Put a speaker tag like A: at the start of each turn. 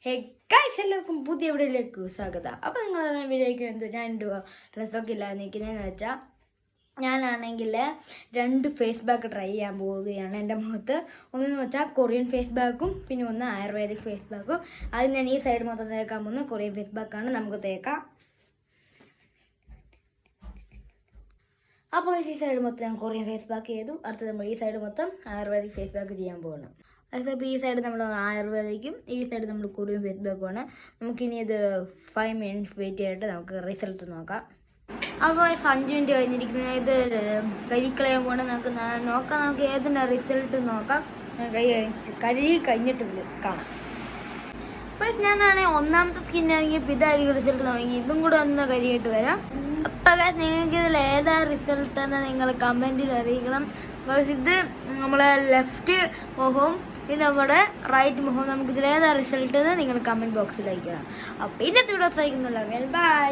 A: Hey guys, എല്ലാവർക്കും പുതിയ വീഡിയോയിലേക്ക് സ്വാഗതം. അപ്പോൾ നിങ്ങളെല്ലാം വീഡിയോയ്ക്ക് ഞാൻ ഡ്രസ്സൊക്കെ ഇല്ലാതെ നിൽക്കുന്നതെന്ന് വെച്ചാൽ ഞാനാണെങ്കിൽ 2 ഫേസ് പാക്ക് ട്രൈ ചെയ്യാൻ പോവുകയാണ് എൻ്റെ മുഖത്ത്. ഒന്നെന്ന് വെച്ചാൽ കൊറിയൻ ഫേസ് പാക്കും പിന്നെ ഒന്ന് ആയുർവേദിക് ഫേസ് പാക്കും. അത് ഞാൻ ഈ സൈഡ് മൊത്തം തേക്കാൻ പോകുന്ന കൊറിയൻ ഫേസ് പാക്കാണ്. നമുക്ക് തേക്കാം. അപ്പോൾ ഈ സൈഡ് മൊത്തം ഞാൻ കൊറിയൻ ഫേസ് പാക്ക് ചെയ്തു. അടുത്തത് നമ്മൾ ഈ സൈഡ് മൊത്തം ആയുർവേദിക് ഫേസ് പാക്ക് ചെയ്യാൻ പോകണം. അതിപ്പോൾ ഈ സൈഡ് നമ്മൾ ആയുർവേദിക്കും ഈ സൈഡ് നമ്മൾ കൊറിയൻ ഫേസ് പാക്കുമാണ്. നമുക്കിനി ഇത് 5 മിനിറ്റ്സ് വെയിറ്റ് ചെയ്തിട്ട് നമുക്ക് റിസൾട്ട് നോക്കാം. അപ്പോൾ 5 മിനിറ്റ് കഴിഞ്ഞിരിക്കുന്നത് ഇത് കരിക്കളയാൻ പോകണം. നമുക്ക് ഏതിൻ്റെ റിസൾട്ട് നോക്കാം. കഴുകി കഴിഞ്ഞിട്ട് കാണാം. അപ്പോൾ ഞാനാണെങ്കിൽ ഒന്നാമത്തെ സ്കിന്നാണെങ്കിൽ ഇപ്പോൾ ഇതായിരിക്കും റിസൾട്ട് നോക്കി. ഇതും കൂടെ ഒന്ന് കരിയിട്ട് വരാം. അപ്പോൾ നിങ്ങൾക്ക് ഇതിൽ ഏതാ റിസൾട്ട് എന്ന് നിങ്ങൾ കമൻറ്റിൽ അറിയിക്കണം. ഇത് നമ്മളെ ലെഫ്റ്റ് മുഖവും ഇത് നമ്മുടെ റൈറ്റ് മുഖവും നമുക്കിതിൽ ഏതാ റിസൾട്ട് എന്ന് നിങ്ങൾ കമൻറ്റ് ബോക്സിൽ അയക്കണം. അപ്പോൾ ഇന്നത്തെ വീഡിയോ സഹിക്കുന്നില്ല. ബൈ.